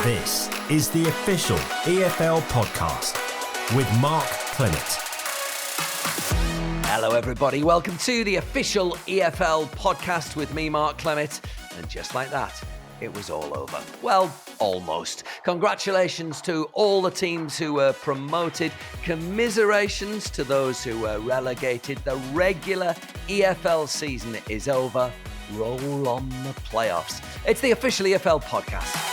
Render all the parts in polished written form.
This is the official EFL podcast with Mark Clemmit. Hello everybody, welcome to the official EFL podcast with me, Mark Clemmit. And just like that, it was all over. Well, almost. Congratulations to all the teams who were promoted. Commiserations to those who were relegated. The regular EFL season is over. Roll on the playoffs. It's the official EFL podcast.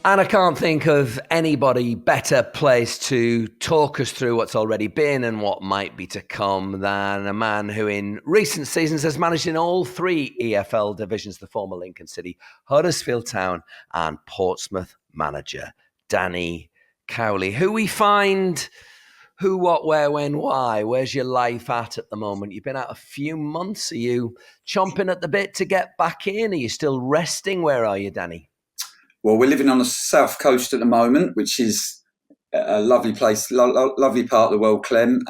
And I can't think of anybody better placed to talk us through what's already been and what might be to come than a man who in recent seasons has managed in all three EFL divisions, the former Lincoln City, Huddersfield Town and Portsmouth manager, Danny Cowley, who we find who, what, where, when, why. Where's your life at the moment? You've been out a few months. Are you chomping at the bit to get back in? Are you still resting? Where are you, Danny? Well, we're living on the south coast at the moment, which is a lovely place, lovely part of the world, Clem.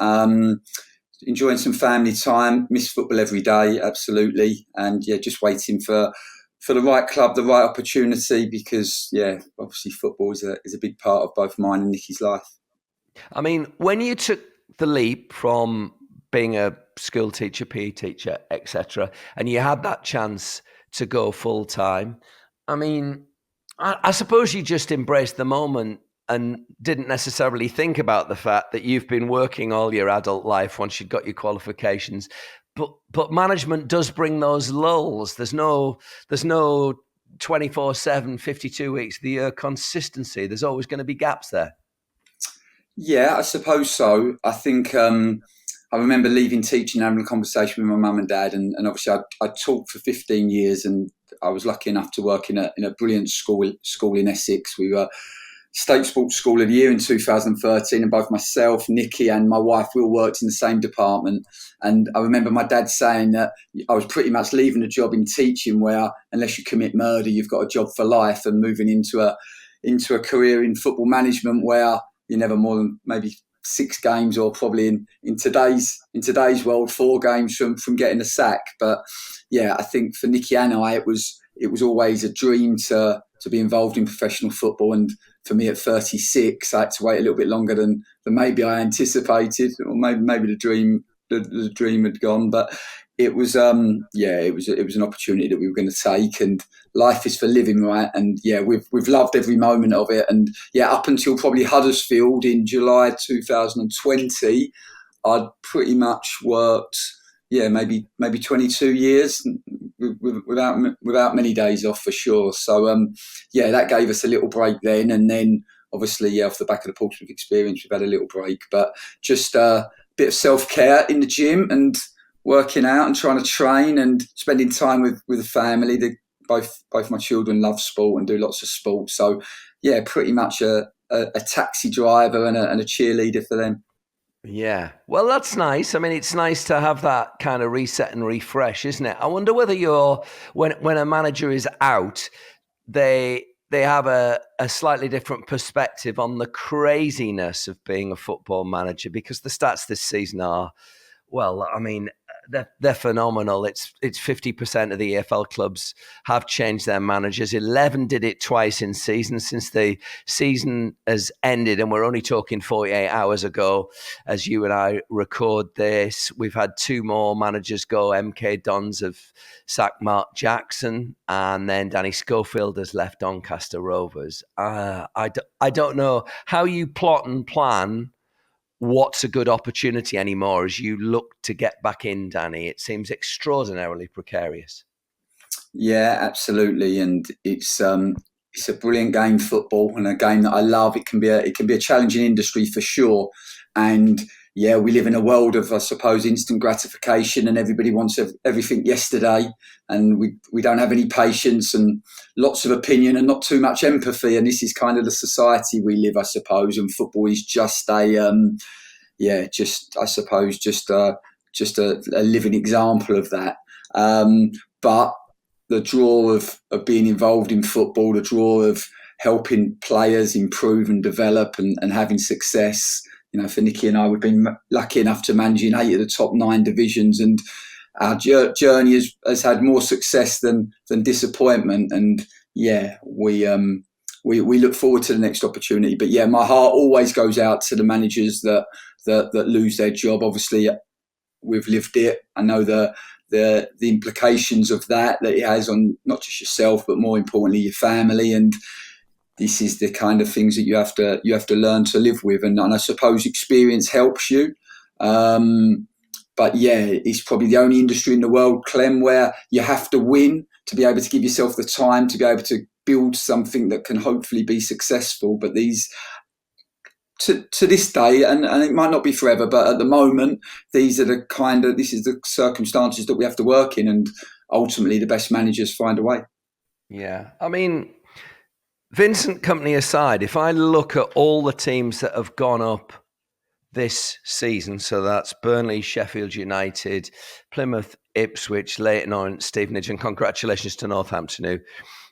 Enjoying some family time, miss football every day, absolutely. And yeah, just waiting for the right club, the right opportunity, because yeah, obviously football is a big part of both mine and Nicky's life. I mean, when you took the leap from being a school teacher, PE teacher, etc., and you had that chance to go full time, I mean, I suppose you just embraced the moment and didn't necessarily think about the fact that you've been working all your adult life once you'd got your qualifications. But management does bring those lulls. There's no 24/7, 52 weeks of the year consistency. There's always going to be gaps there. Yeah, I suppose so. I think I remember leaving teaching and having a conversation with my mum and dad, and obviously I taught for 15 years and I was lucky enough to work in a brilliant school in Essex. We were State Sports School of the Year in 2013, and both myself, Nicky and my wife, we all worked in the same department. And I remember my dad saying that I was pretty much leaving a job in teaching where unless you commit murder, you've got a job for life, and moving into a career in football management where you're never more than maybe 6 games, or probably in today's world 4 games from getting a sack. But yeah, I think for Nicky and I, it was always a dream to be involved in professional football. And for me at 36, I had to wait a little bit longer than maybe I anticipated, or maybe the dream had gone. But it was it was an opportunity that we were going to take, and life is for living, right? And yeah, we've loved every moment of it. And yeah, up until probably Huddersfield in July 2020, I'd pretty much worked maybe 22 years without many days off for sure. So that gave us a little break then, and then obviously off the back of the Portsmouth experience, we've had a little break, but just a bit of self-care in the gym and working out and trying to train and spending time with the family. Both my children love sport and do lots of sport. So yeah, pretty much a taxi driver and a cheerleader for them. Yeah, well, that's nice. I mean, it's nice to have that kind of reset and refresh, isn't it? I wonder whether when a manager is out, they have a slightly different perspective on the craziness of being a football manager, because the stats this season are, well, I mean, they're phenomenal. It's 50% of the EFL clubs have changed their managers. 11 did it twice in season since the season has ended, and we're only talking 48 hours ago as you and I record this. We've had 2 more managers go. MK Dons have sacked Mark Jackson, and then Danny Schofield has left Doncaster Rovers. I don't know how you plot and plan what's a good opportunity anymore as you look to get back in, Danny. It seems extraordinarily precarious. Yeah, absolutely, and it's a brilliant game, football, and a game that I love. It can be a challenging industry for sure, and yeah, we live in a world of, I suppose, instant gratification, and everybody wants everything yesterday, and we don't have any patience and lots of opinion and not too much empathy, and this is kind of the society we live, I suppose, and football is just a living example of that. But the draw of being involved in football, the draw of helping players improve and develop and having success. You know, for Nicky and I, we've been lucky enough to manage in 8 of the top 9 divisions, and our journey has had more success than disappointment. And yeah, we look forward to the next opportunity. But yeah, my heart always goes out to the managers that lose their job. Obviously, we've lived it. I know the implications of that it has on not just yourself, but more importantly, your family. And this is the kind of things that you have to learn to live with. And I suppose experience helps you. But yeah, it's probably the only industry in the world, Clem, where you have to win to be able to give yourself the time to be able to build something that can hopefully be successful. But these, to this day, and it might not be forever, but at the moment, this is the circumstances that we have to work in, and ultimately the best managers find a way. Yeah. I mean, Vincent Kompany aside, if I look at all the teams that have gone up this season, so that's Burnley, Sheffield United, Plymouth, Ipswich, Leyton Orient, Stevenage, and congratulations to Northampton who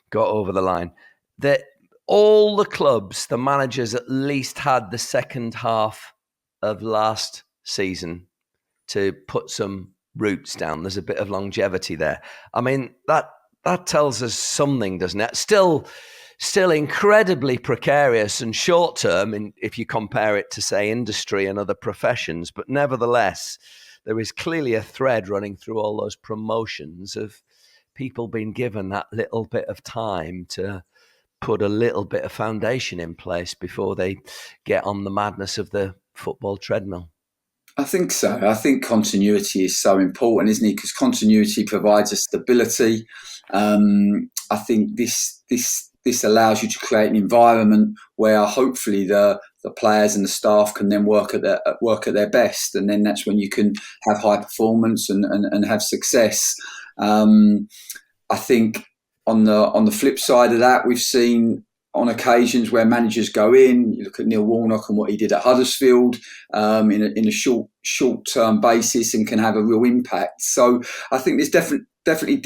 got over the line. That all the clubs, the managers at least had the second half of last season to put some roots down. There's a bit of longevity there. I mean, that tells us something, doesn't it? Still incredibly precarious and short term if you compare it to, say, industry and other professions. But nevertheless, there is clearly a thread running through all those promotions of people being given that little bit of time to put a little bit of foundation in place before they get on the madness of the football treadmill. I think so. I think continuity is so important, isn't it? Because continuity provides a stability. I think this allows you to create an environment where hopefully the players and the staff can then work at their best, and then that's when you can have high performance and have success. I think on the flip side of that, we've seen on occasions where managers go in. You look at Neil Warnock and what he did at Huddersfield in a short term basis, and can have a real impact. So I think there's definitely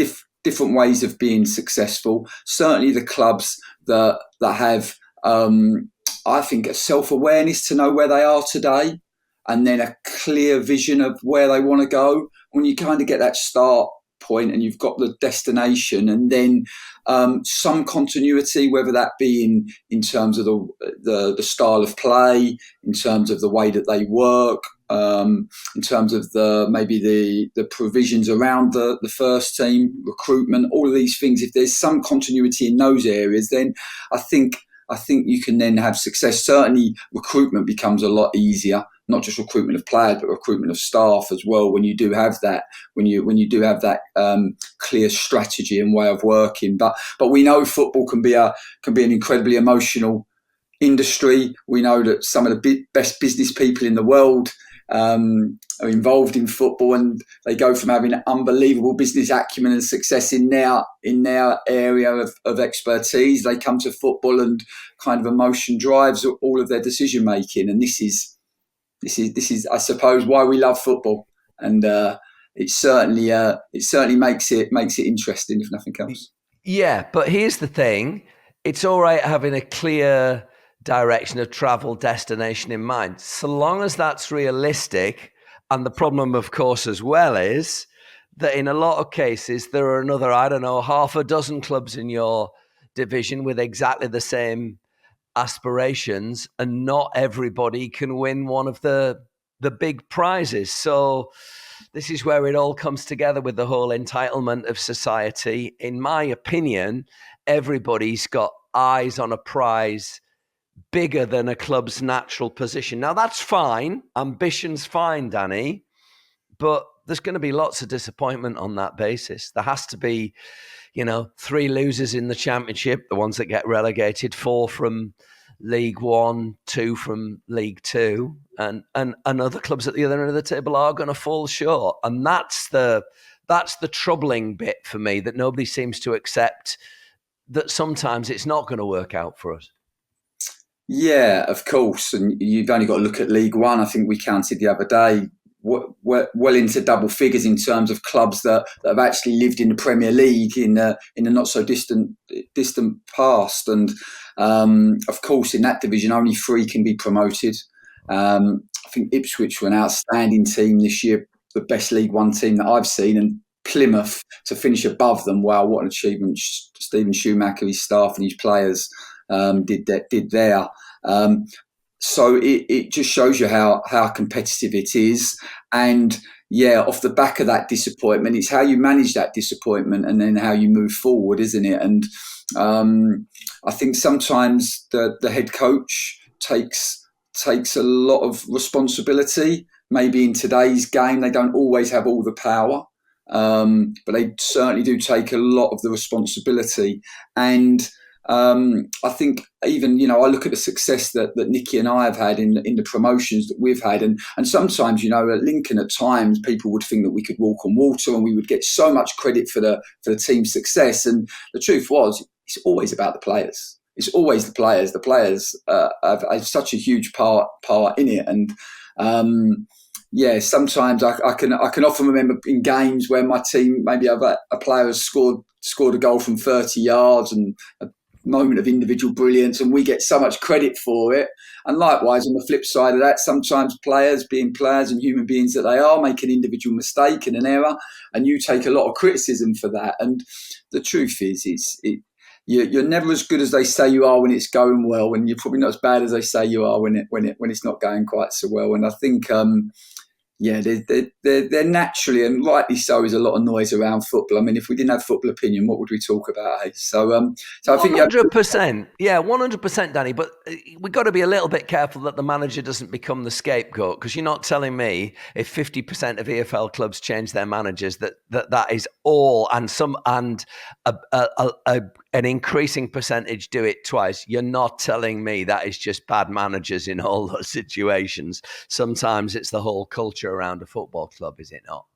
different ways of being successful. Certainly the clubs that have, I think, a self-awareness to know where they are today, and then a clear vision of where they want to go. When you kind of get that start point and you've got the destination, and then some continuity, whether that be in terms of the style of play, in terms of the way that they work, in terms of maybe the provisions around the first team, recruitment, all of these things. If there's some continuity in those areas, then I think you can then have success. Certainly recruitment becomes a lot easier, not just recruitment of players, but recruitment of staff as well. When you do have that, when you do have that clear strategy and way of working. But we know football can be an incredibly emotional industry. We know that some of the best business people in the world are involved in football, and they go from having unbelievable business acumen and success in their area of expertise. They come to football, and kind of emotion drives all of their decision making. And this is, I suppose, why we love football. And it certainly makes it interesting, if nothing else. Yeah, but here's the thing: it's all right having a clear direction of travel, destination in mind, so long as that's realistic. And the problem, of course, as well, is that in a lot of cases there are another, I don't know, half a dozen clubs in your division with exactly the same aspirations, and not everybody can win one of the big prizes. So this is where it all comes together with the whole entitlement of society. In my opinion, everybody's got eyes on a prize bigger than a club's natural position. Now, that's fine. Ambition's fine, Danny. But there's going to be lots of disappointment on that basis. There has to be, 3 losers in the Championship, the ones that get relegated, 4 from League One, 2 from League Two, and other clubs at the other end of the table are going to fall short. And that's the troubling bit for me, that nobody seems to accept that sometimes it's not going to work out for us. Yeah, of course. And you've only got to look at League One. I think we counted the other day, well into double figures in terms of clubs that have actually lived in the Premier League in the not so distant past. And of course, in that division, only 3 can be promoted. I think Ipswich were an outstanding team this year, the best League One team that I've seen, and Plymouth to finish above them. Wow, what an achievement Stephen Schumacher, his staff and his players did there. So it just shows you how competitive it is. And yeah, off the back of that disappointment, it's how you manage that disappointment and then how you move forward, isn't it? And I think sometimes the head coach takes a lot of responsibility. Maybe in today's game, they don't always have all the power, but they certainly do take a lot of the responsibility. And I think even, I look at the success that Nicky and I have had in the promotions that we've had. And sometimes, at Lincoln at times, people would think that we could walk on water and we would get so much credit for the team's success. And the truth was, it's always about the players. It's always the players. The players have such a huge part in it. And sometimes I can often remember in games where my team, maybe a player has scored a goal from 30 yards and a moment of individual brilliance, and we get so much credit for it. And likewise, on the flip side of that, sometimes players, being players and human beings that they are, make an individual mistake and an error, and you take a lot of criticism for that. And the truth is, you're never as good as they say you are when it's going well, and you're probably not as bad as they say you are when it's not going quite so well. And I think there naturally and rightly so is a lot of noise around football. I mean, if we didn't have football opinion, what would we talk about? Eh? So I think 100%, 100%, Danny. But we've got to be a little bit careful that the manager doesn't become the scapegoat, because you're not telling me if 50% of EFL clubs change their managers that is all, and an increasing percentage do it twice. You're not telling me that is just bad managers in all those situations. Sometimes it's the whole culture around a football club, is it not?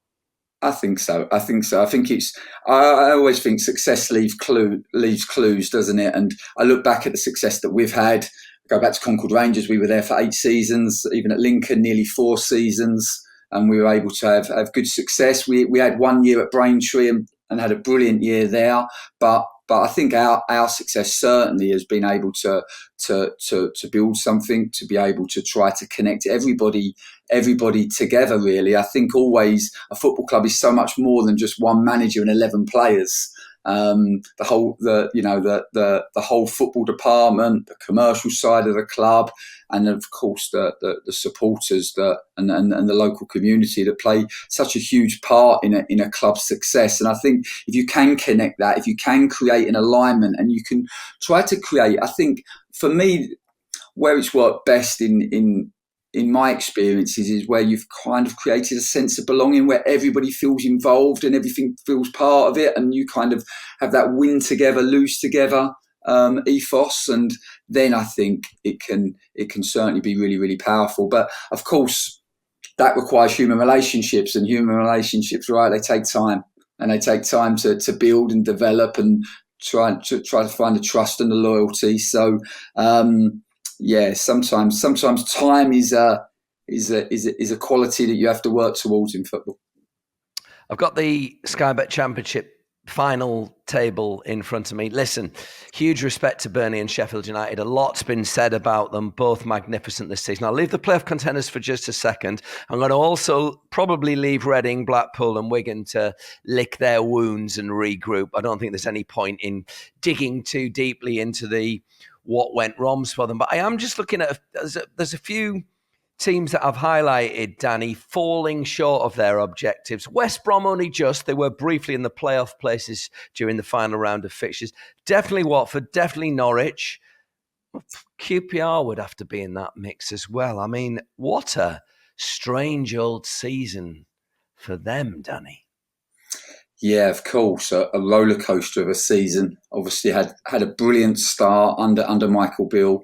I think so. I think it's. I always think success leaves clues, doesn't it? And I look back at the success that we've had. Go back to Concord Rangers. We were there for 8 seasons. Even at Lincoln, nearly 4 seasons, and we were able to have good success. We had 1 year at Braintree and had a brilliant year there, but I think our success certainly has been able to build something, to be able to try to connect everybody together. Really, I think always a football club is so much more than just one manager and 11 players. The whole football department, the commercial side of the club, and of course the supporters and the local community that play such a huge part in a club's success. And I think if you can connect that, if you can create an alignment, and you can try to create, I think for me, where it's worked best in my experiences is where you've kind of created a sense of belonging, where everybody feels involved and everything feels part of it, and you kind of have that win together, lose together ethos, and then I think it can certainly be really, really powerful. But of course, that requires human relationships, and human relationships, right? They take time, and they take time to build and develop and try to find the trust and the loyalty. So. Sometimes time is a quality that you have to work towards in football. I've got the Sky Bet Championship final table in front of me. Listen, huge respect to Burnley and Sheffield United. A lot's been said about them, both magnificent this season. I'll leave the playoff contenders for just a second. I'm going to also probably leave Reading, Blackpool and Wigan to lick their wounds and regroup. I don't think there's any point in digging too deeply into what went wrong for them. But I am just looking at, there's a few teams that I've highlighted, Danny, falling short of their objectives. West Brom only just. They were briefly in the playoff places during the final round of fixtures. Definitely Watford, definitely Norwich. QPR would have to be in that mix as well. I mean, what a strange old season for them, Danny. Yeah, of course, a roller coaster of a season. Obviously, had a brilliant start under Michael Beale,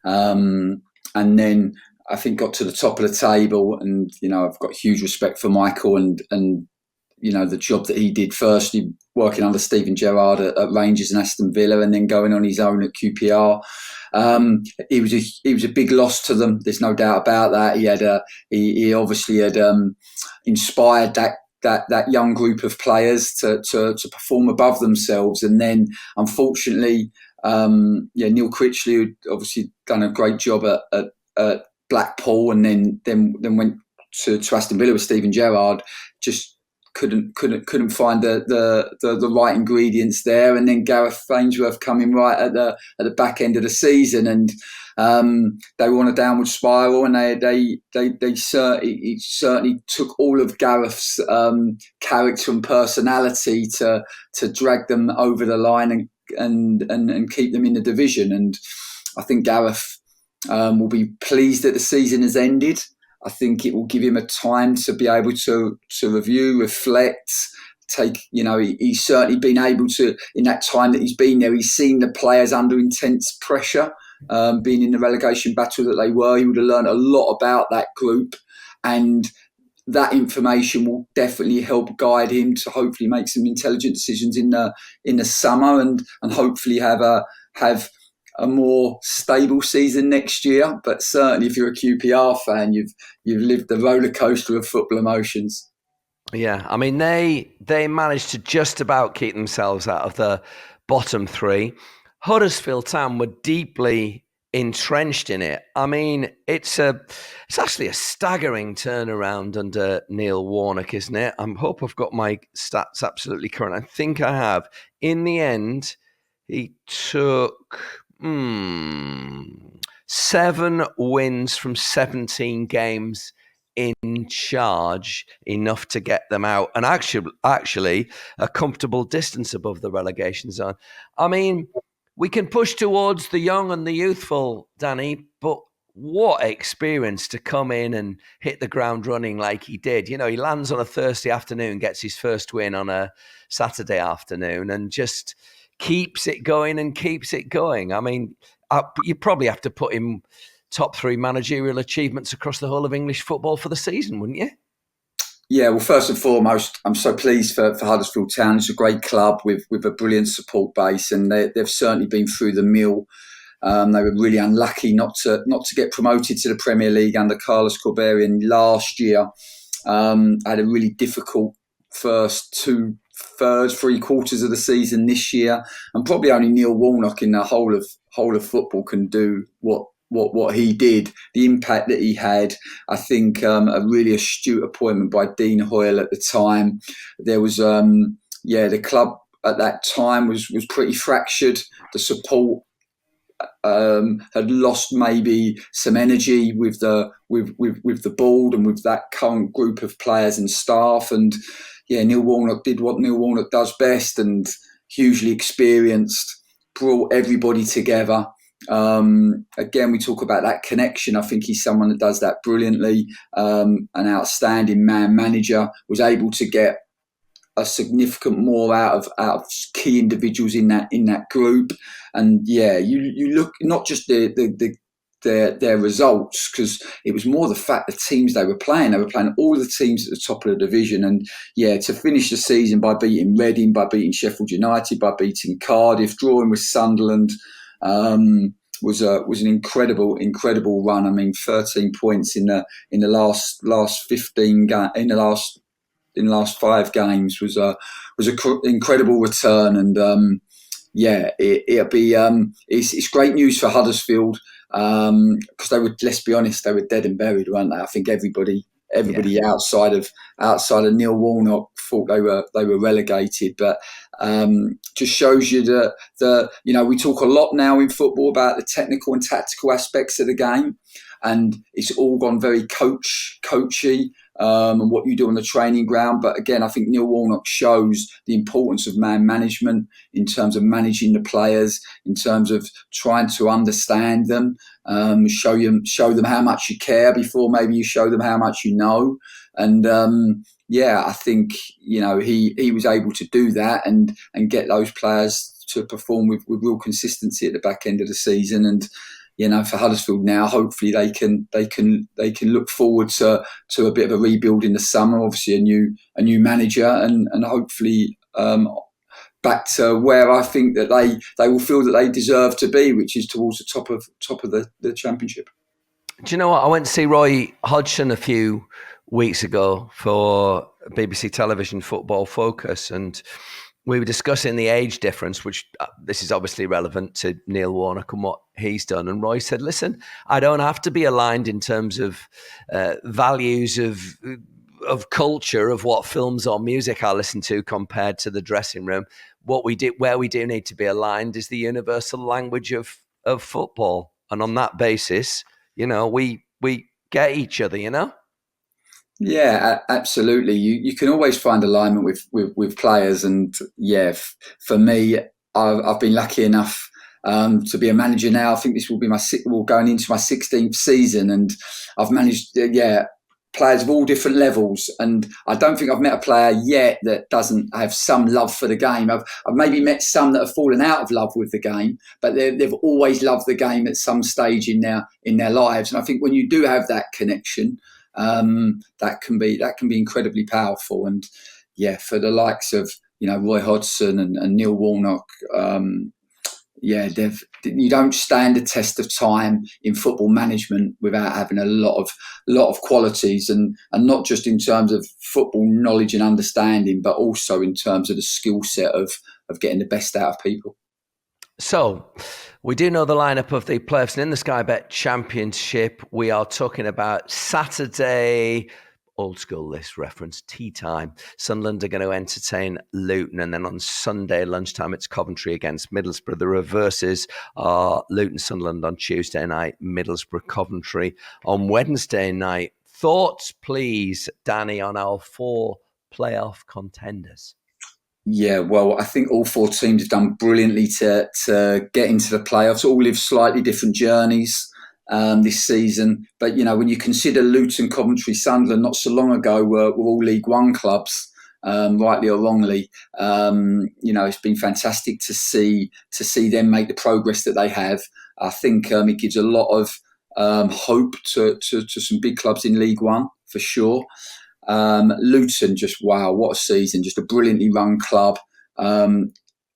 and then I think got to the top of the table. And I've got huge respect for Michael and the job that he did. Firstly, working under Steven Gerrard at Rangers and Aston Villa, and then going on his own at QPR. He was a big loss to them. There's no doubt about that. He obviously had inspired that young group of players to perform above themselves. And then, unfortunately, Neil Critchley obviously done a great job at Blackpool, and then went Aston Villa with Steven Gerrard, just couldn't find the right ingredients there. And then Gareth Ainsworth coming right at the back end of the season, and they were on a downward spiral, and they certainly took all of Gareth's character and personality to drag them over the line and keep them in the division. And I think Gareth will be pleased that the season has ended. I think it will give him a time to be able to review, reflect, he's certainly been able to, in that time that he's been there, he's seen the players under intense pressure, being in the relegation battle that they were. He would have learned a lot about that group, and that information will definitely help guide him to hopefully make some intelligent decisions in the summer, and hopefully have a more stable season next year. But certainly, if you're a QPR fan, you've lived the roller coaster of football emotions. Yeah, I mean, they managed to just about keep themselves out of the bottom three. Huddersfield Town were deeply entrenched in it. I mean, it's actually a staggering turnaround under Neil Warnock, isn't it? I hope I've got my stats absolutely correct. I think I have. In the end, he took 7 wins from 17 games in charge, enough to get them out, and actually a comfortable distance above the relegation zone. I mean, we can push towards the young and the youthful, Danny, but what experience to come in and hit the ground running like he did. You know, he lands on a Thursday afternoon, gets his first win on a Saturday afternoon, and just keeps it going and keeps it going. I mean, you probably have to put him top 3 managerial achievements across the whole of English football for the season, wouldn't you? Yeah, well, first and foremost, I'm so pleased for Huddersfield Town. It's a great club with a brilliant support base, and they've certainly been through the mill. They were really unlucky not to get promoted to the Premier League under Carlos Corberian last year. Had a really difficult first 3 quarters of the season this year, and probably only Neil Warnock in the whole of football can do what he did, the impact that he had. I think a really astute appointment by Dean Hoyle at the time. There was the club at that time was pretty fractured. The support had lost maybe some energy with the board and with that current group of players and staff. And Neil Warnock did what Neil Warnock does best, and hugely experienced, brought everybody together. Again, we talk about that connection. I think he's someone that does that brilliantly. An outstanding man manager, was able to get a significant more out of key individuals in that group. And you look not just their results, because it was more the fact the teams they were playing. They were playing all the teams at the top of the division, and to finish the season by beating Reading, by beating Sheffield United, by beating Cardiff, drawing with Sunderland, was an incredible run. I mean, 13 points in the last 15 in the last 5 games was an incredible return. And it'll be it's great news for Huddersfield, because they were, let's be honest, they were dead and buried, weren't they? I think everybody outside of Neil Warnock thought they were relegated. But just shows you that we talk a lot now in football about the technical and tactical aspects of the game, and it's all gone very coachy, and what you do on the training ground. But again, I think Neil Warnock shows the importance of man management in terms of managing the players, in terms of trying to understand them, show them how much you care before maybe you show them how much you know. And I think he was able to do that and get those players to perform with real consistency at the back end of the season. And for Huddersfield now, hopefully they can look forward to a bit of a rebuild in the summer. Obviously, a new manager, and hopefully back to where I think that they will feel that they deserve to be, which is towards the top of the Championship. Do you know what? I went to see Roy Hodgson a few weeks ago for BBC Television Football Focus, and we were discussing the age difference, which this is obviously relevant to Neil Warnock and what he's done. And Roy said, listen, I don't have to be aligned in terms of values of culture, of what films or music I listen to compared to the dressing room. Where we do need to be aligned is the universal language of football. And on that basis, we get each other, Yeah, absolutely. You can always find alignment with players, and for me, I've been lucky enough to be a manager now. I think this will be going into my 16th season, and I've managed players of all different levels. And I don't think I've met a player yet that doesn't have some love for the game. I've maybe met some that have fallen out of love with the game, but they've always loved the game at some stage in their lives. And I think when you do have that connection, that can be incredibly powerful. And for the likes of Roy Hodgson and Neil Warnock, you don't stand a test of time in football management without having a lot of qualities, and not just in terms of football knowledge and understanding, but also in terms of the skill set of getting the best out of people. So we do know the lineup of the playoffs, and in the Sky Bet Championship, we are talking about Saturday, old school list reference, tea time. Sunderland are going to entertain Luton, and then on Sunday lunchtime, it's Coventry against Middlesbrough. The reverses are Luton Sunderland on Tuesday night, Middlesbrough Coventry on Wednesday night. Thoughts, please, Danny, on our 4 playoff contenders? Yeah, well, I think all 4 teams have done brilliantly to get into the playoffs. All live slightly different journeys this season. But, when you consider Luton, Coventry, Sunderland not so long ago were all League One clubs, rightly or wrongly, it's been fantastic to see them make the progress that they have. I think it gives a lot of hope to some big clubs in League One, for sure. Luton, just wow, what a season, just a brilliantly run club.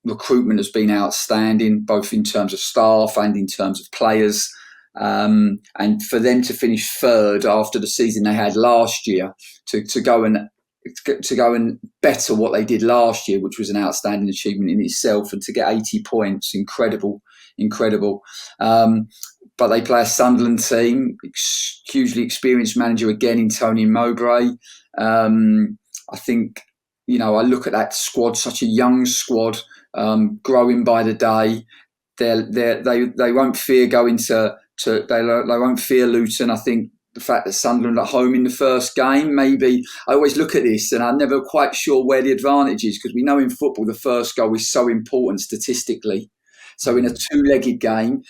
Recruitment has been outstanding, both in terms of staff and in terms of players. And for them to finish 3rd after the season they had last year, to go and better what they did last year, which was an outstanding achievement in itself, and to get 80 points, incredible. But they play a Sunderland team, hugely experienced manager again in Tony Mowbray. I think, I look at that squad, such a young squad, growing by the day. They won't fear going they won't fear Luton. I think the fact that Sunderland at home in the first game, maybe, I always look at this and I'm never quite sure where the advantage is, because we know in football the first goal is so important statistically. So in a 2-legged game,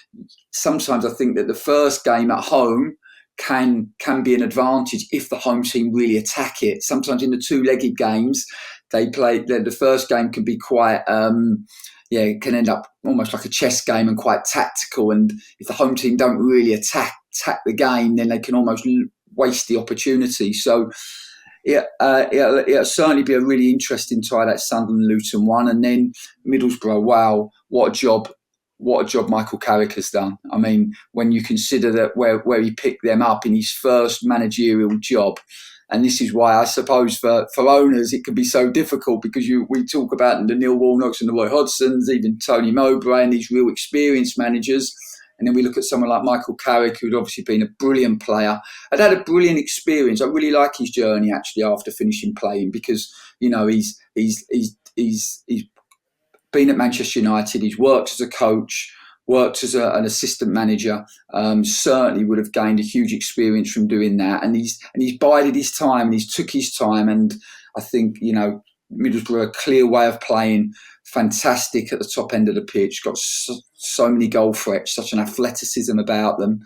sometimes I think that the first game at home can be an advantage if the home team really attack it. Sometimes in the 2-legged games, the first game can be quite, it can end up almost like a chess game and quite tactical. And if the home team don't really attack the game, then they can almost waste the opportunity. So it'll certainly be a really interesting tie, that Sunderland-Luton one. And then Middlesbrough, wow, what a job Michael Carrick has done. I mean, when you consider that where he picked them up in his first managerial job, and this is why I suppose for owners it can be so difficult, because we talk about the Neil Warnocks and the Roy Hodgsons, even Tony Mowbray and these real experienced managers. And then we look at someone like Michael Carrick, who'd obviously been a brilliant player. I'd had a brilliant experience. I really like his journey actually after finishing playing, because he's been at Manchester United. He's worked as a coach, worked as an assistant manager. Certainly would have gained a huge experience from doing that. And he's bided his time and he's took his time. And I think Middlesbrough, a clear way of playing, fantastic at the top end of the pitch, got so many goal threats, such an athleticism about them.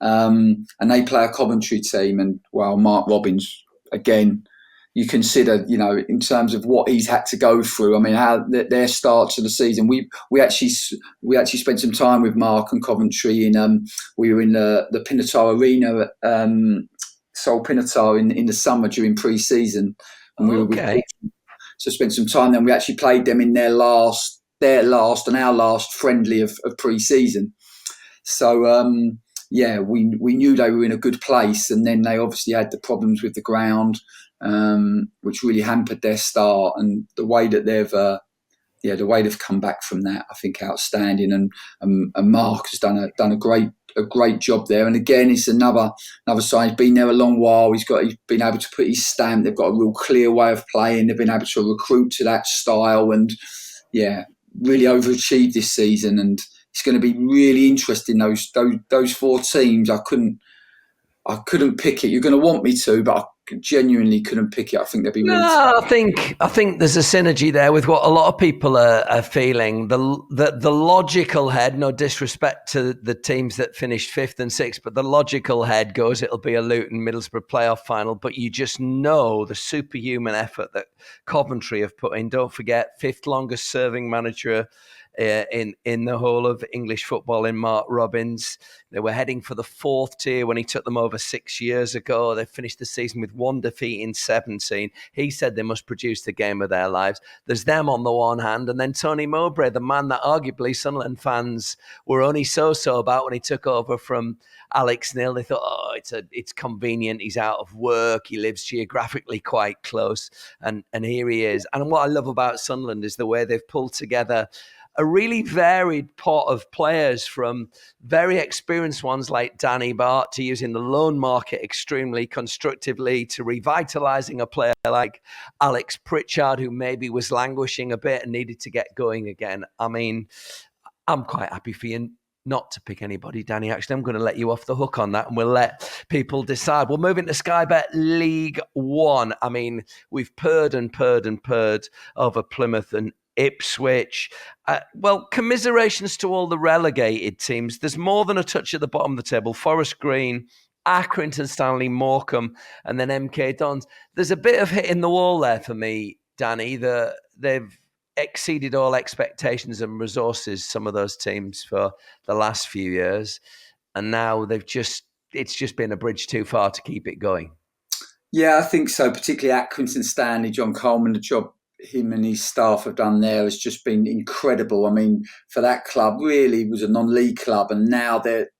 And they play a Coventry team, and Mark Robins, again, you consider, in terms of what he's had to go through. I mean, how their start to the season. We actually spent some time with Mark and Coventry we were in the Pinatar Arena at Sol Pinatar in the summer during pre-season, and we were with. So spent some time then. We actually played them in their last and our last friendly of pre-season. So we knew they were in a good place, and then they obviously had the problems with the ground, which really hampered their start. And the way that the way they've come back from that, I think outstanding. And Mark has done a great job there. And again, it's another side. He's been there a long while. He's been able to put his stamp. They've got a real clear way of playing. They've been able to recruit to that style, and really overachieved this season. And it's going to be really interesting. Those four teams, I couldn't pick it. You're going to want me to, but I genuinely couldn't pick it. I think they'll be really. No, I think there's a synergy there with what a lot of people are feeling. The logical head, no disrespect to the teams that finished 5th and 6th, but the logical head goes, it'll be a Luton Middlesbrough playoff final. But you just know the superhuman effort that Coventry have put in. Don't forget, 5th longest serving manager in the whole of English football in Mark Robbins. They were heading for the 4th tier when he took them over 6 years ago. They finished the season with 1 defeat in 17. He said they must produce the game of their lives. There's them on the one hand, and then Tony Mowbray, the man that arguably Sunderland fans were only so about when he took over from Alex Neil. They thought, it's convenient. He's out of work. He lives geographically quite close, and here he is. And what I love about Sunderland is the way they've pulled together a really varied pot of players, from very experienced ones like Danny Bart to using the loan market extremely constructively, to revitalising a player like Alex Pritchard, who maybe was languishing a bit and needed to get going again. I mean, I'm quite happy for you not to pick anybody, Danny. Actually, I'm going to let you off the hook on that, and we'll let people decide. We'll move into Sky Bet League One. I mean, we've purred over Plymouth and Ipswich. Well, commiserations to all the relegated teams. There's more than a touch at the bottom of the table. Forest Green, Accrington Stanley, Morecambe, and then MK Dons. There's a bit of hitting the wall there for me, Danny. They've exceeded all expectations and resources, some of those teams, for the last few years. And now it's just been a bridge too far to keep it going. Yeah, I think so. Particularly Accrington Stanley, John Coleman, the job him and his staff have done there has just been incredible. I mean, for that club, really was a non-league club, and now they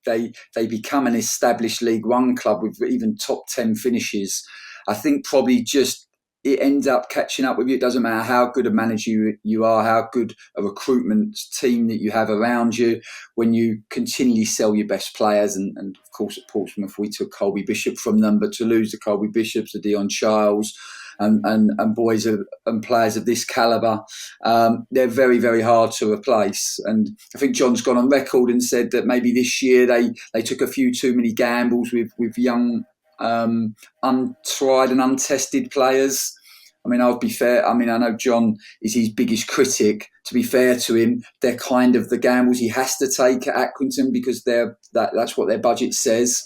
become an established League One club with even top 10 finishes. I think probably just it ends up catching up with you. It doesn't matter how good a manager you are, how good a recruitment team that you have around you, when you continually sell your best players. And of course, at Portsmouth, we took Colby Bishop from them, but to lose the Colby Bishops, the Dion Charles, and boys and players of this calibre, they're very, very hard to replace. And I think John's gone on record and said that maybe this year they took a few too many gambles with young, untried and untested players. I mean, I'll be fair. I mean, I know John is his biggest critic. To be fair to him, they're kind of the gambles he has to take at Accrington because that's what their budget says.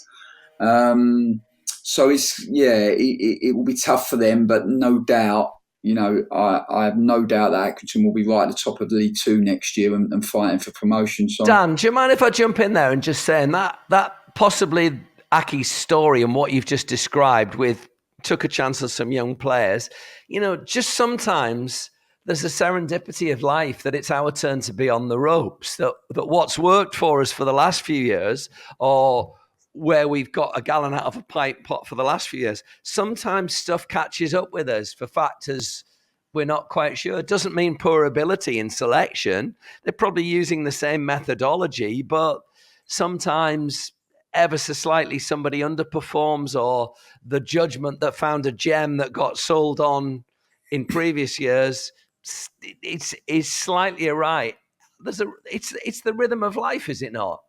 So it will be tough for them, but no doubt, I have no doubt that Accrington will be right at the top of League Two next year and fighting for promotion. So, Dan, do you mind if I jump in there and just saying that possibly Aki's story and what you've just described with took a chance on some young players, just sometimes there's a serendipity of life that it's our turn to be on the ropes, that what's worked for us for the last few years, or where we've got a gallon out of a pint pot for the last few years, sometimes stuff catches up with us for factors we're not quite sure. It doesn't mean poor ability in selection. They're probably using the same methodology, but sometimes ever so slightly somebody underperforms, or the judgment that found a gem that got sold on in previous years is slightly awry. It's the rhythm of life, is it not?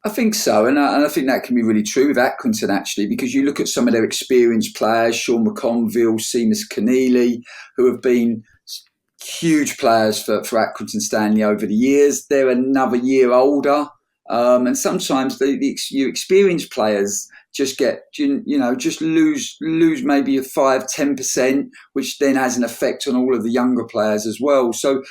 I think so, and I think that can be really true with Accrington, actually, because you look at some of their experienced players, Sean McConville, Seamus Keneally, who have been huge players for Accrington Stanley over the years. They're another year older, and sometimes your experienced players just just lose maybe a 5-10%, which then has an effect on all of the younger players as well. So,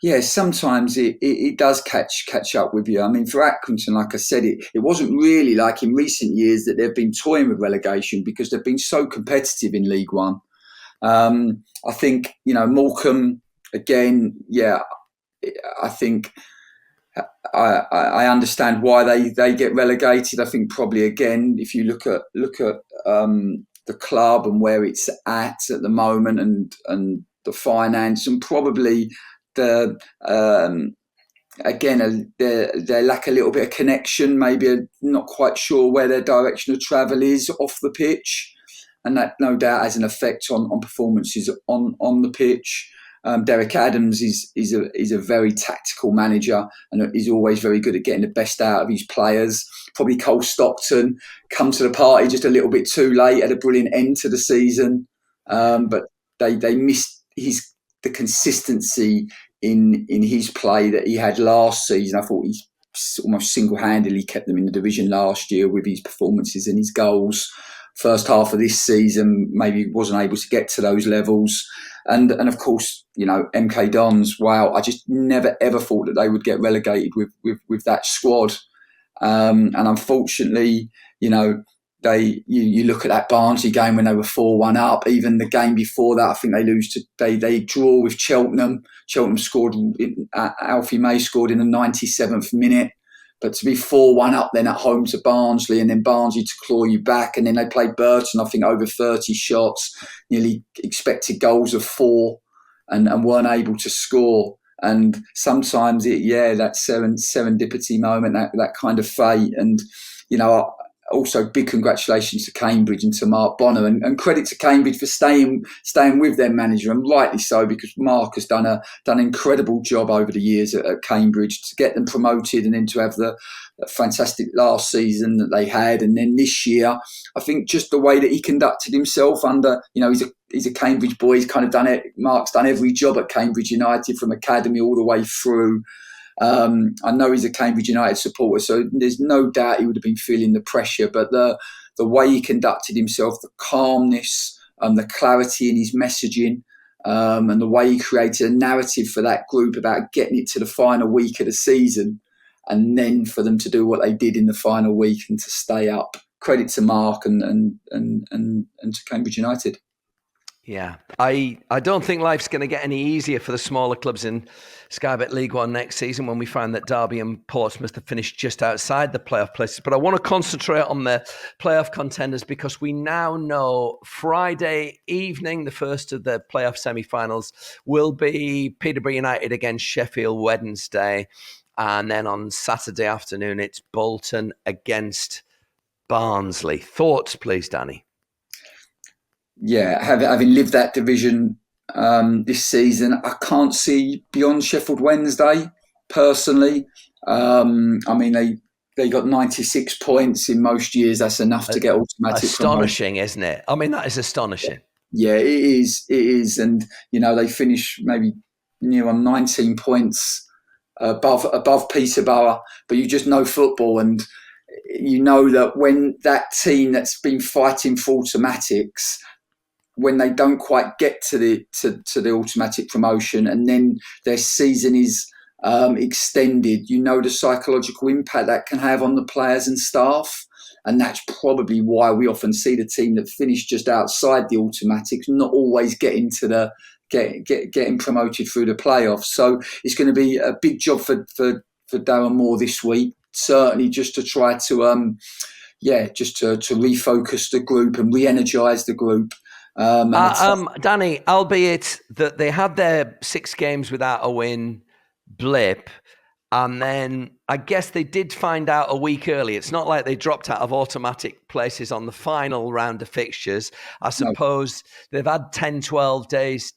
yeah, sometimes it does catch up with you. I mean, for Accrington, like I said, it wasn't really like in recent years that they've been toying with relegation because they've been so competitive in League One. I think, Morecambe, again, I think I understand why they get relegated. I think probably, again, if you look at the club and where it's at the moment and the finance, and probably again, they lack a little bit of connection, maybe not quite sure where their direction of travel is off the pitch. And that no doubt has an effect on performances on the pitch. Derek Adams is a very tactical manager and is always very good at getting the best out of his players. Probably Cole Stockton come to the party just a little bit too late, had a brilliant end to the season, but they missed the consistency in his play that he had last season. I thought he almost single-handedly kept them in the division last year with his performances and his goals. First half of this season, maybe wasn't able to get to those levels. And of course, MK Dons, wow, I just never ever thought that they would get relegated with that squad. And unfortunately, you look at that Barnsley game when they were 4-1 up. Even the game before that, I think they draw with Cheltenham. Cheltenham scored, Alfie May scored in the 97th minute. But to be 4-1 up then at home to Barnsley, and then Barnsley to claw you back, and then they played Burton, I think over 30 shots, nearly expected goals of 4, and weren't able to score. And sometimes that serendipity moment, that kind of fate. And also big congratulations to Cambridge and to Mark Bonner, and credit to Cambridge for staying with their manager, and rightly so, because Mark has done an incredible job over the years at Cambridge to get them promoted, and then to have the fantastic last season that they had, and then this year, I think just the way that he conducted himself under, he's a Cambridge boy. He's kind of done it. Mark's done every job at Cambridge United from academy all the way through. I know he's a Cambridge United supporter, so there's no doubt he would have been feeling the pressure. But the way he conducted himself, the calmness, the clarity in his messaging, and the way he created a narrative for that group about getting it to the final week of the season, and then for them to do what they did in the final week and to stay up. Credit to Mark and to Cambridge United. Yeah, I don't think life's going to get any easier for the smaller clubs in Sky Bet League One next season when we find that Derby and Portsmouth have finished just outside the playoff places. But I want to concentrate on the playoff contenders, because we now know Friday evening, the first of the playoff semi-finals, will be Peterborough United against Sheffield Wednesday. And then on Saturday afternoon, it's Bolton against Barnsley. Thoughts, please, Danny? Yeah, having lived that division this season, I can't see beyond Sheffield Wednesday, personally. They got 96 points in most years. That's enough to get automatic astonishing, promotion. Isn't it? I mean, that is astonishing. Yeah, it is. And, they finish maybe near on 19 points above Peterborough, but you just know football, and you know that when that team that's been fighting for automatics, when they don't quite get to the automatic promotion, and then their season is extended, the psychological impact that can have on the players and staff. And that's probably why we often see the team that finished just outside the automatics not always getting to getting promoted through the playoffs. So it's going to be a big job for Darren Moore this week, certainly, just to try to to refocus the group and re-energise the group. Danny, albeit that they had their 6 games without a win blip, and then I guess they did find out a week early. It's not like they dropped out of automatic places on the final round of fixtures. I suppose they've had 10, 12 days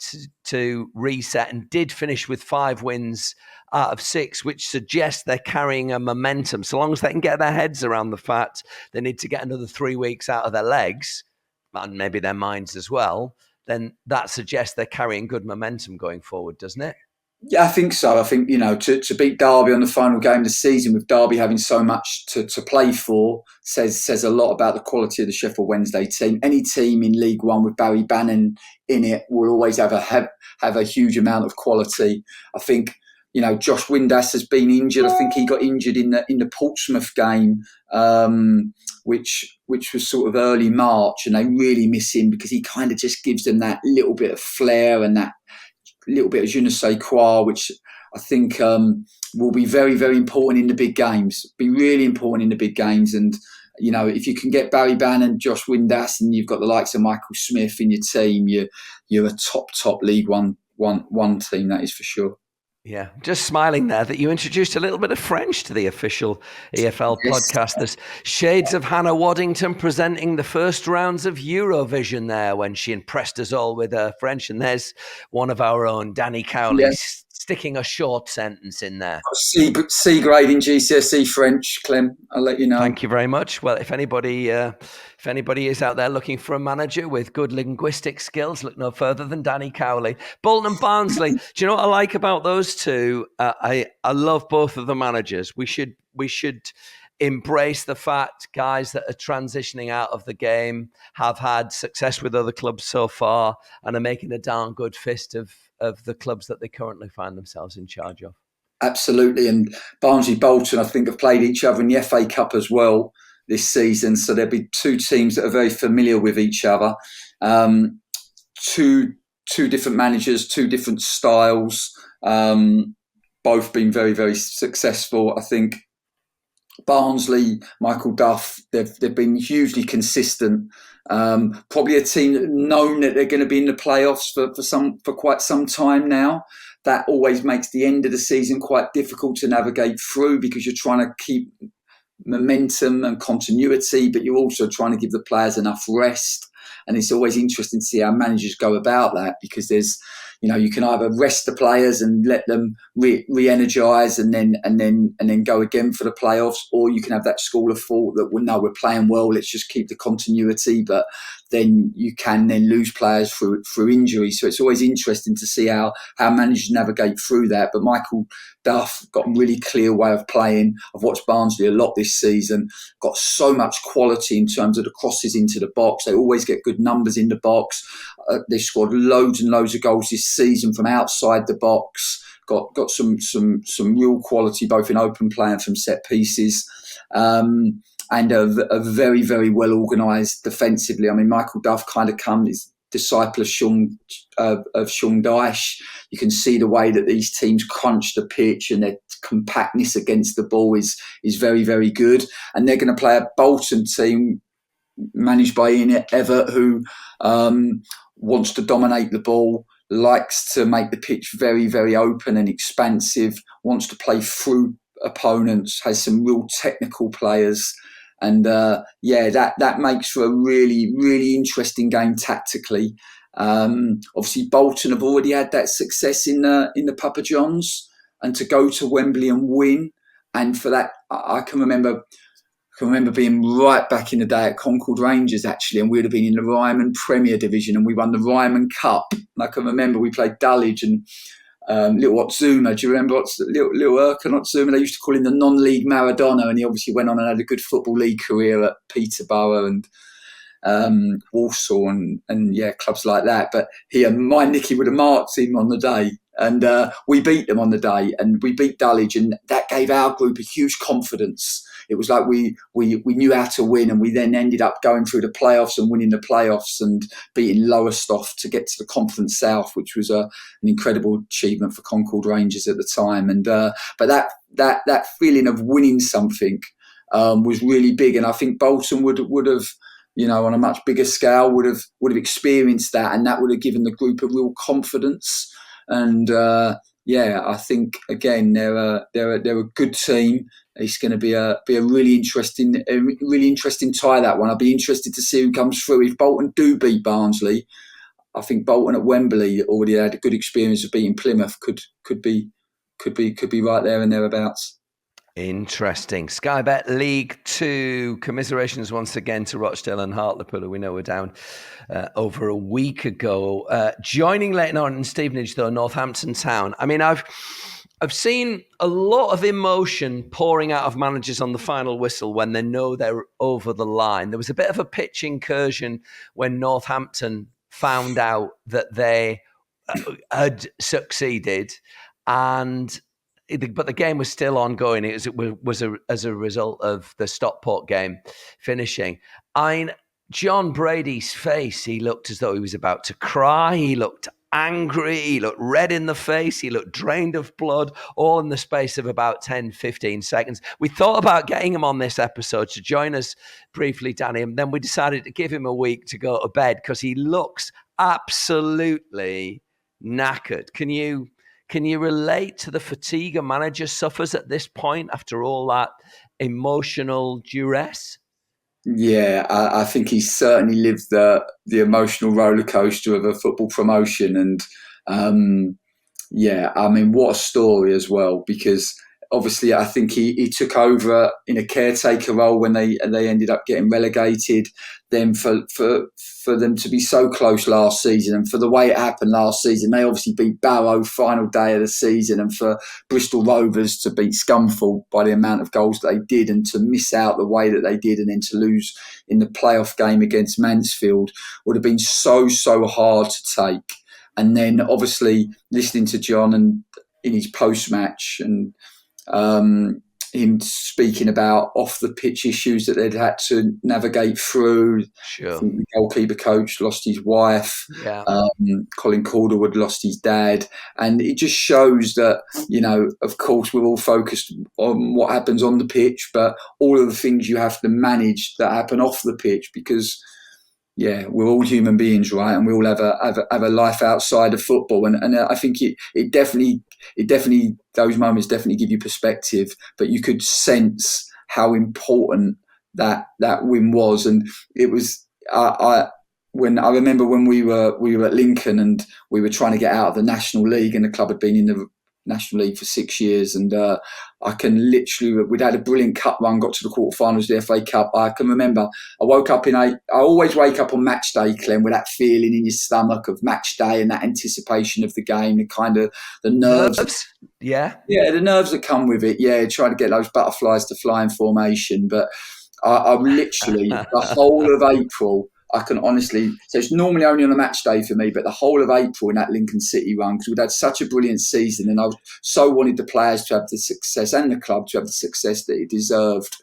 to reset, and did finish with 5 wins out of 6, which suggests they're carrying a momentum. So long as they can get their heads around the fact they need to get another 3 weeks out of their legs, and maybe their minds as well, then that suggests they're carrying good momentum going forward, doesn't it? Yeah, I think so. I think, to beat Derby on the final game of the season, with Derby having so much to play for, says a lot about the quality of the Sheffield Wednesday team. Any team in League One with Barry Bannon in it will always have a huge amount of quality. I think, Josh Windass has been injured. I think he got injured in the Portsmouth game, which was sort of early March, and they really miss him because he kind of just gives them that little bit of flair and that little bit of je ne sais quoi, which I think will be very, very important in the big games. Be really important in the big games. And, if you can get Barry Bannon, Josh Windass, and you've got the likes of Michael Smith in your team, you're a top League One team, that is for sure. Yeah, just smiling there that you introduced a little bit of French to the official EFL podcast. There's shades of Hannah Waddington presenting the first rounds of Eurovision there when she impressed us all with her French. And there's one of our own, Danny Cowley, sticking a short sentence in there. C grade in GCSE French, Clem. I'll let you know. Thank you very much. Well, if anybody is out there looking for a manager with good linguistic skills, look no further than Danny Cowley. Bolton and Barnsley. Do you know what I like about those two? I love both of the managers. We should embrace the fact, guys, that are transitioning out of the game, have had success with other clubs so far, and are making a darn good fist of the clubs that they currently find themselves in charge of. Absolutely. And Barnsley, Bolton, I think, have played each other in the FA Cup as well this season. So there'll be two teams that are very familiar with each other. Two different managers, two different styles, both been very, very successful. I think Barnsley, Michael Duff, they've been hugely consistent. Probably a team known that they're going to be in the playoffs for quite some time now. That always makes the end of the season quite difficult to navigate through because you're trying to keep momentum and continuity, but you're also trying to give the players enough rest. And it's always interesting to see how managers go about that because there's, you can either rest the players and let them re-energise and then go again for the playoffs, or you can have that school of thought that, well, no, we're playing well, let's just keep the continuity, but then you can then lose players through injury. So it's always interesting to see how managers navigate through that. But Michael Duff got a really clear way of playing. I've watched Barnsley a lot this season, got so much quality in terms of the crosses into the box. They always get good numbers in the box. They scored loads and loads of goals this season from outside the box. Got some real quality both in open play and from set pieces. And a very, very well organised defensively. I mean, Michael Duff kind of is disciple of Sean Dyche. You can see the way that these teams crunch the pitch and their compactness against the ball is very, very good. And they're going to play a Bolton team managed by Ian Evert, who wants to dominate the ball, likes to make the pitch very, very open and expansive, wants to play through opponents, has some real technical players. And that makes for a really, really interesting game tactically. Obviously, Bolton have already had that success in the Papa John's, and to go to Wembley and win. And for that, I can remember being right back in the day at Concord Rangers, actually, and we'd have been in the Ryman Premier Division, and we won the Ryman Cup. And I can remember we played Dulwich and little Otsuma. Do you remember little Erkan Otsuma? They used to call him the non-league Maradona, and he obviously went on and had a good football league career at Peterborough and Walsall and clubs like that. But my Nicky would have marked him on the day, and we beat them on the day, and we beat Dulwich, and that gave our group a huge confidence. It was like we knew how to win, and we then ended up going through the playoffs and winning the playoffs and beating Lowestoft to get to the Conference South, which was an incredible achievement for Concord Rangers at the time. And but that feeling of winning something was really big, and I think Bolton would have, on a much bigger scale, would have experienced that, and that would have given the group a real confidence. And I think again they're a good team. It's going to be a really interesting tie, that one. I'll be interested to see who comes through. If Bolton do beat Barnsley, I think Bolton at Wembley already had a good experience of beating Plymouth. Could be right there and thereabouts. Interesting. Sky Bet League 2. Commiserations once again to Rochdale and Hartlepool, who we know were down over a week ago. Joining Leyton Orient and Stevenage, though, Northampton Town. I mean, I've seen a lot of emotion pouring out of managers on the final whistle when they know they're over the line. There was a bit of a pitch incursion when Northampton found out that they had succeeded, but the game was still ongoing. It was as a result of the Stockport game finishing. John Brady's face, he looked as though he was about to cry. He looked angry, he looked red in the face, he looked drained of blood, all in the space of about 10, 15 seconds. We thought about getting him on this episode to join us briefly, Danny, and then we decided to give him a week to go to bed because he looks absolutely knackered. Can you Can you relate to the fatigue a manager suffers at this point after all that emotional duress? Yeah, I think he certainly lived the emotional roller coaster of a football promotion, and yeah, I mean, what a story as well. Because obviously, I think he took over in a caretaker role when they ended up getting relegated. Then for them to be so close last season, and for the way it happened last season, they obviously beat Barrow final day of the season, and for Bristol Rovers to beat Scunthorpe by the amount of goals that they did, and to miss out the way that they did, and then to lose in the playoff game against Mansfield would have been so hard to take. And then obviously listening to John and in his post-match, and him speaking about off-the-pitch issues that they'd had to navigate through. Sure. I think the goalkeeper coach lost his wife. Yeah. Colin Calderwood lost his dad. And it just shows that, of course, we're all focused on what happens on the pitch, but all of the things you have to manage that happen off the pitch, because we're all human beings, right? And we all have a life outside of football. And I think it definitely those moments definitely give you perspective. But you could sense how important that win was, and it was. I remember when we were at Lincoln and we were trying to get out of the National League, and the club had been in the National League for 6 years, and we'd had a brilliant cup run, got to the quarterfinals of the FA Cup. I can remember I always wake up on match day, Clem, with that feeling in your stomach of match day and that anticipation of the game, and kind of the nerves. Yeah, the nerves that come with it. Yeah, trying to get those butterflies to fly in formation. But I literally the whole of April, I can honestly, so it's normally only on a match day for me, but the whole of April in that Lincoln City run, because we'd had such a brilliant season, and I so wanted the players to have the success and the club to have the success that it deserved.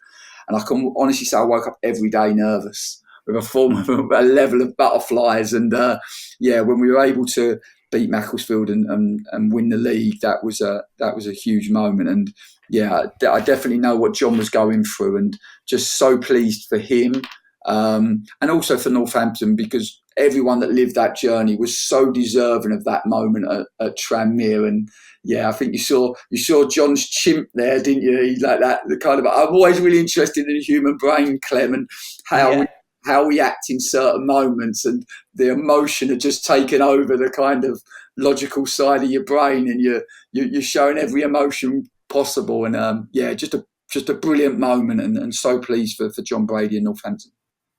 And I can honestly say I woke up every day nervous with a level of butterflies. And when we were able to beat Macclesfield and win the league, that was a huge moment. And I definitely know what John was going through, and just so pleased for him. And also for Northampton, because everyone that lived that journey was so deserving of that moment at Tranmere. And I think you saw John's chimp there, didn't you? He's like that. The kind of, I'm always really interested in the human brain, Clem, and how we act in certain moments, and the emotion had just taken over the kind of logical side of your brain, and you're showing every emotion possible. And just a brilliant moment, and so pleased for John Brady and Northampton.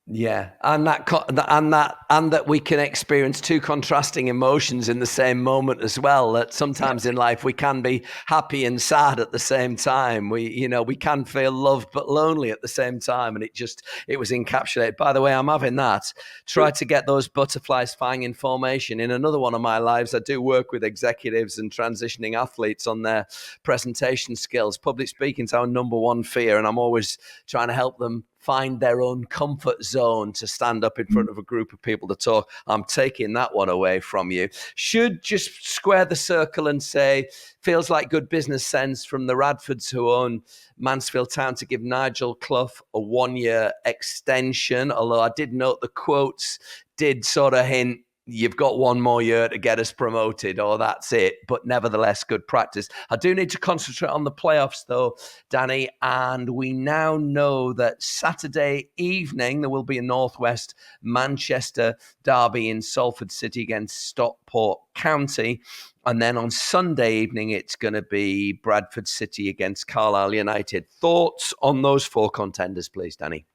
Yeah, and that we can experience two contrasting emotions in the same moment as well. That sometimes in life we can be happy and sad at the same time. We can feel loved but lonely at the same time, and it was encapsulated. By the way, I'm having that. Try to get those butterflies flying in formation. In another one of my lives, I do work with executives and transitioning athletes on their presentation skills. Public speaking is our number one fear, and I'm always trying to help them find their own comfort zone to stand up in front of a group of people to talk. I'm taking that one away from you. Should just square the circle and say, feels like good business sense from the Radfords, who own Mansfield Town, to give Nigel Clough a 1-year extension. Although I did note the quotes did sort of hint, you've got one more year to get us promoted, or that's it. But nevertheless, good practice. I do need to concentrate on the playoffs, though, Danny. And we now know that Saturday evening there will be a Northwest Manchester derby in Salford City against Stockport County. And then on Sunday evening, it's going to be Bradford City against Carlisle United. Thoughts on those four contenders, please, Danny?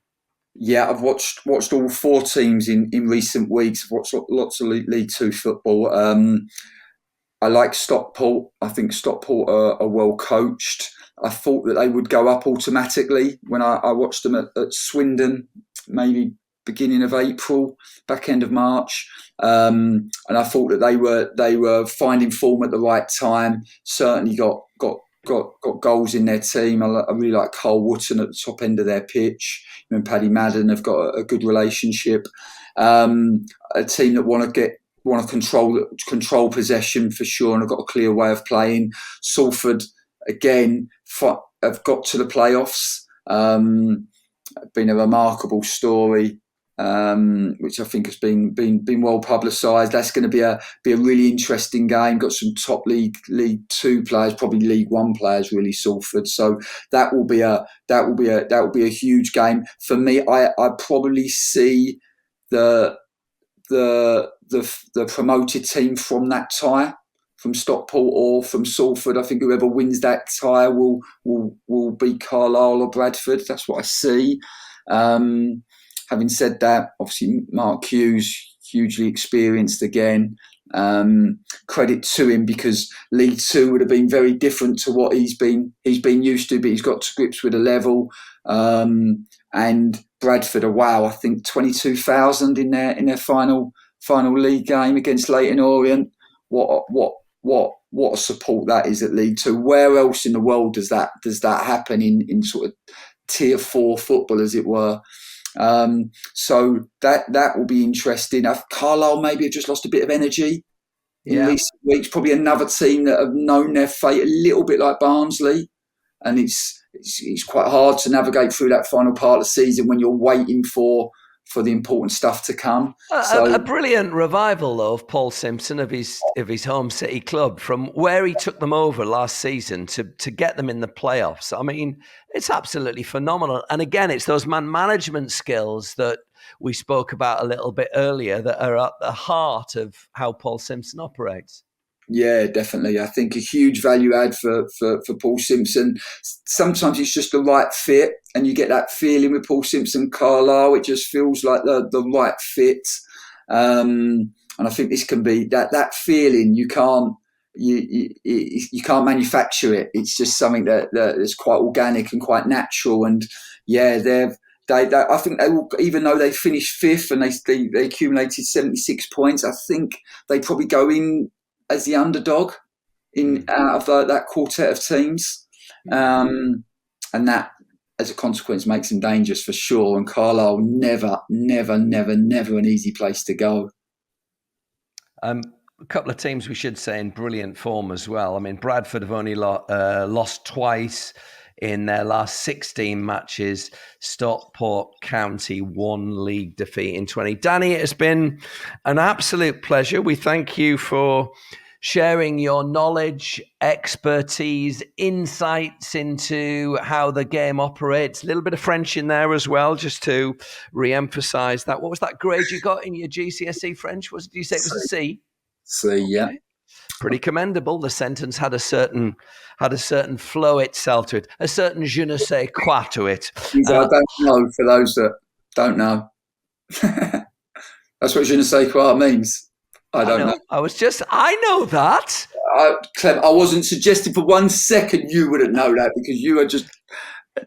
Yeah, I've watched all four teams in recent weeks. I've watched lots of League Two football. I like Stockport. I think Stockport are well coached. I thought that they would go up automatically when I watched them at Swindon, maybe beginning of April, back end of March. And I thought that they were finding form at the right time. Certainly got goals in their team. I really like Carl Wootton at the top end of their pitch. Him and Paddy Madden have got a good relationship. A team that want to control possession for sure, and have got a clear way of playing. Salford again have got to the playoffs. Been a remarkable story. which I think has been well publicised. That's going to be a really interesting game. Got some top League 2 players, probably League 1 players, really, Salford. So that will be a huge game for me. I probably see the promoted team from that tie, from Stockport or from Salford. I think whoever wins that tie will beat Carlisle or Bradford. That's what I see. Having said that, obviously Mark Hughes, hugely experienced again. Credit to him, because League 2 would have been very different to what he's been used to, but he's got to grips with the level. And Bradford are, I think 22,000 in their final league game against Leyton Orient. What a support that is at League 2. Where else in the world does that happen in sort of Tier 4 football, as it were? So that will be interesting. Carlisle maybe have just lost a bit of energy in recent weeks. Probably another team that have known their fate a little bit like Barnsley, and it's quite hard to navigate through that final part of the season when you're waiting for the important stuff to come. A brilliant revival, though, of Paul Simpson of his home city club, from where he took them over last season to get them in the playoffs. I mean, it's absolutely phenomenal. And again, it's those man management skills that we spoke about a little bit earlier that are at the heart of how Paul Simpson operates. Yeah, definitely. I think a huge value add for Paul Simpson. Sometimes it's just the right fit, and you get that feeling with Paul Simpson, Carlisle. It just feels like the right fit, and I think this can be that feeling. You can't manufacture it. It's just something that is quite organic and quite natural. And I think they will, even though they finished fifth and they accumulated 76 points. I think they probably go in as the underdog out of that quartet of teams. And that, as a consequence, makes them dangerous for sure. And Carlisle, never an easy place to go. A couple of teams we should say in brilliant form as well. I mean, Bradford have only lost twice in their last 16 matches. Stockport County, 1 league defeat in 20. Danny, it has been an absolute pleasure. We thank you for sharing your knowledge, expertise, insights into how the game operates. A little bit of French in there as well, just to re-emphasize that. What was that grade you got in your GCSE French? Did you say it was a C? C, yeah. Okay. Pretty commendable. The sentence had a certain flow itself to it, a certain je ne sais quoi to it. I don't know, for those that don't know. That's what je ne sais quoi means. I don't know. I know that. Clem, I wasn't suggesting for 1 second you wouldn't know that, because you are just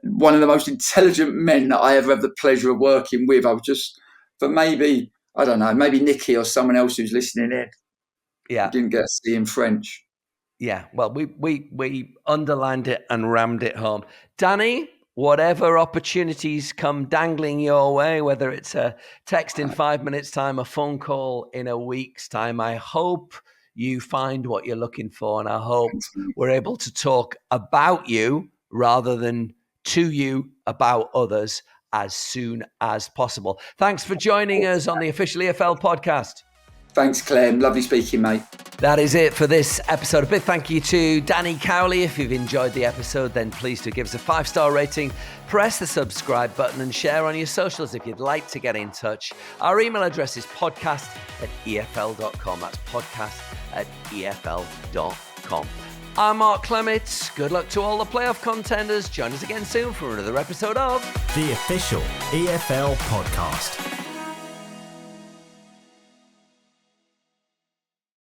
one of the most intelligent men that I ever have the pleasure of working with. I was just, but maybe, I don't know, maybe Nicky or someone else who's listening in. Yeah. Didn't get to see in French. Yeah, well, we underlined it and rammed it home. Danny, whatever opportunities come dangling your way, whether it's a text in 5 minutes' time, a phone call in a week's time, I hope you find what you're looking for, and I hope we're able to talk about you rather than to you about others as soon as possible. Thanks for joining us on the Official EFL podcast. Thanks, Clem. Lovely speaking, mate. That is it for this episode. A big thank you to Danny Cowley. If you've enjoyed the episode, then please do give us a 5-star rating, press the subscribe button and share on your socials if you'd like to get in touch. Our email address is podcast@efl.com. That's podcast@efl.com. I'm Mark Clemmit. Good luck to all the playoff contenders. Join us again soon for another episode of The Official EFL Podcast.